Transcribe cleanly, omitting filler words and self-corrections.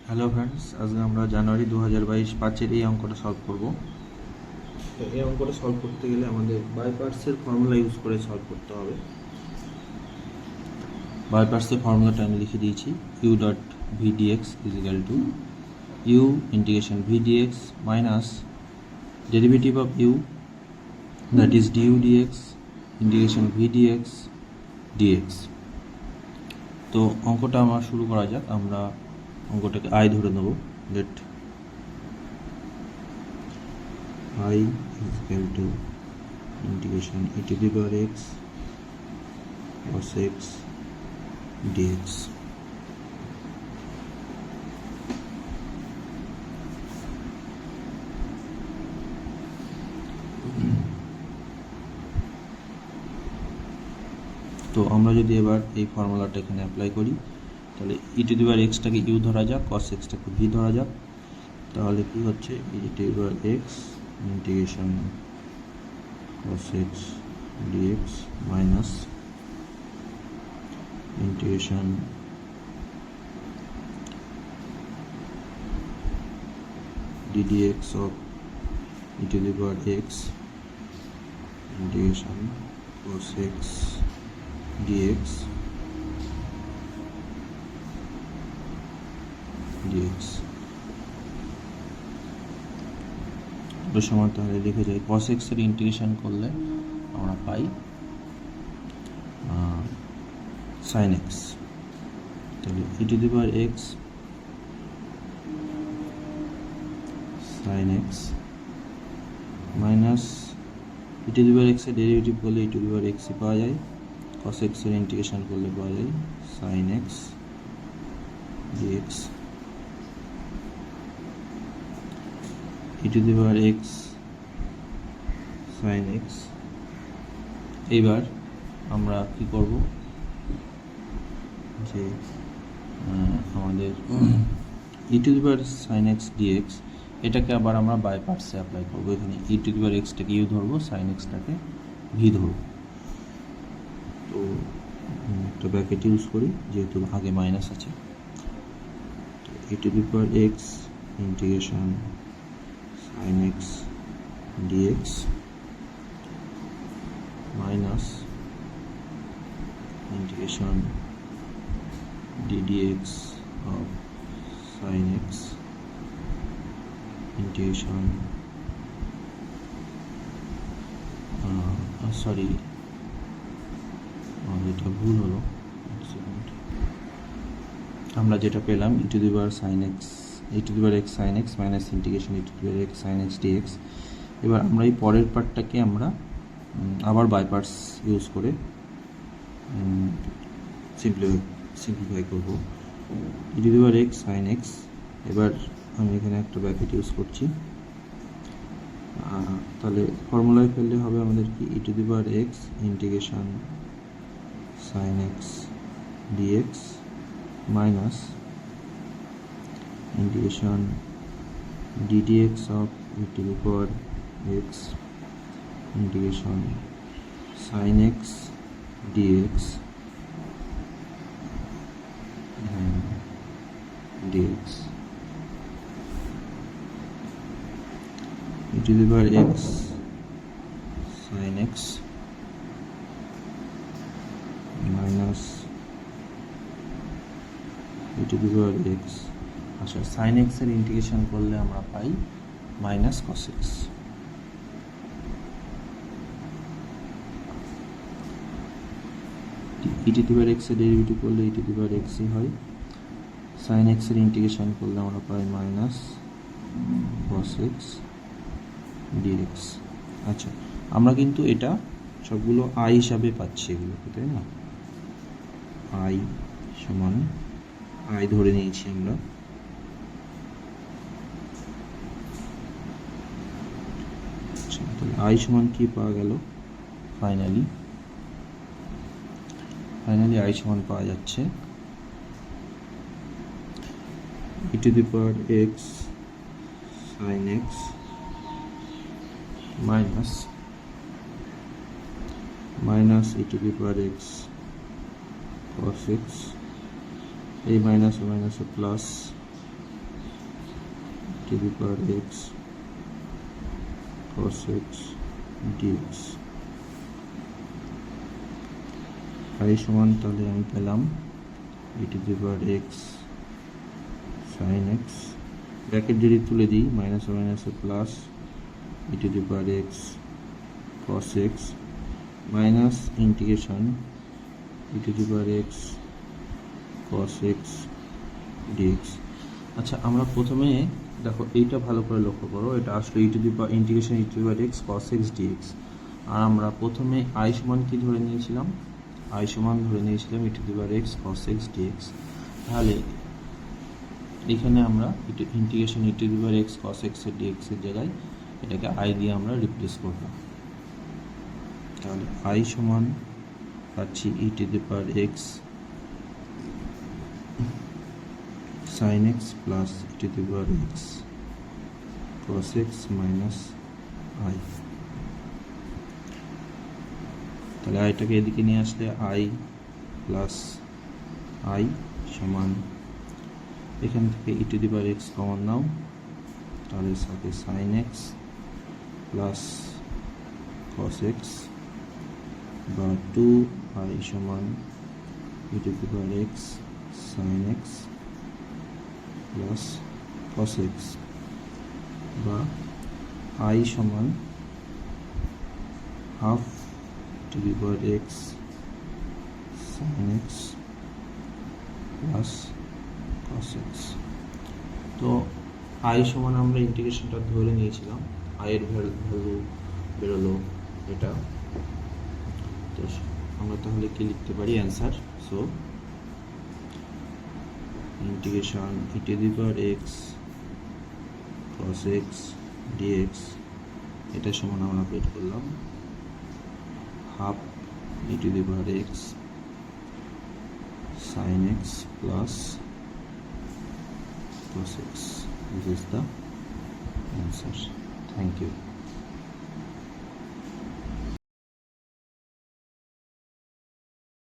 Hello friends, আজকে আমরা জানুয়ারি 2022 5-এর এই অঙ্কটা সলভ করব। তো এই অঙ্কটা সলভ করতে গেলে আমাদের বাই পার্টসের ফর্মুলা ইউজ করে সলভ করতে হবে। বাই পার্টসের ফর্মুলাটা আমি লিখে দিয়েছি, u dot v dx is equal to u integration v dx minus derivative of u that is du dx integration v dx dx. তো অঙ্কটা আমার শুরু করা যাক। আমরা অঙ্কটাকে আই ধরে নেব। Let I is equal to integration e to the power x cos x dx. তো আমরা যদি এবার এই ফর্মুলাটা এখানে অ্যাপ্লাই করি, তাহলে ই টু দি পাওয়ার এক্সটাকে ইউ ধরা যাক, কস এক্সটাকে ভি ধরা যাক। তাহলে কি হচ্ছে, e to the power x integration cos x dx minus integration ddx of e to the power x integration cos x dx সমান, তাহলে লিখে যায় cos x এর ইন্টিগ্রেশন করলে আমরা পাই sin x। তাহলে e to the power x sin x minus e to the power x এর derivative করলে e to the power x পাওয়া যায়, cos x এর ইন্টিগ্রেশন করলে পাওয়া যায় sin x dx e to the power x sin x। এইবার আমরা কি করব, যে আমাদের e to the power sine x dx এটাকে আবার আমরা বাই পার্টসে অ্যাপ্লাই করবো। এখানে ই টু দি পাওয়ার এক্সটাকে ইউ ধরবো, সাইন এক্সটাকে ভি ধরবো। তো একটা ব্র্যাকেট ইউজ করি, যেহেতু আগে মাইনাস আছে। তো e to the power x integration sine x dx minus integration ddx of sin x integration sorry এটা ভুল হলো, আমরা যেটা পেলাম e to the power sine x e to the power x sine x minus integration e to the power x sine x dx. এবার আমরা এই পরের পার্টটাকে আমরা আবার বাই পার্টস ইউজ করে সিম্পলিফাই করব। E to the power x sine x, এবার আমি এখানে একটা ব্র্যাকেট ইউজ করছি। তাহলে ফর্মুলায় ফেললে হবে আমাদের কি, e to the power x integration sine x dx minus integration ddx of e to the power x integration sine x dx dx e to the power x sin x minus e to the power x। আচ্ছা, sin x এর integration করলে আমরা পাই minus cos x। E to the power x এর derivative করলে e to the পাওয়ার এক্সই হয়, sine x এর integration করলে আমরা পাই মাইনাস cos x dx। আচ্ছা, আমরা কিন্তু এটা সবগুলো আই হিসাবে পাচ্ছি এগুলোকে, তাই না? আই সমান আই ধরে নিয়েছি আমরা। আচ্ছা, তাহলে আই সমান কি পাওয়া গেল, ফাইনালি আই সমান পাওয়া যাচ্ছে e to the power x sine x minus e to the power x cos x, এই মাইনাস মাইনাসে plus to the power x cos x dx। i সমান তাহলে আমি পেলাম e to the power x sine x, bracket যদি তুলে দিই মাইনাসে মাইনাসে plus e to the power x cos x minus integration e to the power x cos x dx। আচ্ছা, আমরা প্রথমে দেখো এইটা ভালো করে লক্ষ্য করো, এটা আসলে e to the power integration e to the power x cos x dx, আর আমরা প্রথমে i সমান কি ধরে নিয়েছিলাম, i সমান ধরে নিয়েছিলাম e to the power x cos x dx। তাহলে এখানে আমরা integration e to the power x cos x এর dx এর জায়গায় এটাকে i দিয়ে আমরা রিপ্লেস করব। তাহলে i সমান পাচ্ছি e to the power x sin x plus e to the power x cos x minus i। তাহলে আইটাকে এদিকে নিয়ে আসলে i প্লাস i সমান এখান থেকে e to the power x common নাও, তাহলে সাথে sin x plus cos x বা 2i সমান e to the power x sin x plus cos x বা i সমান half to the power x sin x plus cos x। তো i সমান আমরা ইন্টিগ্রেশনটা ধরে নিয়েছিলাম, i এর ভ্যালু বেরোলো এটা। তো আমরা তাহলে কি লিখতে পারি answer, so integration e to the power x cos x dx এটা সমান আমরা বের করলাম half E to the power x sin x plus cos x. This is the answer. Thank you.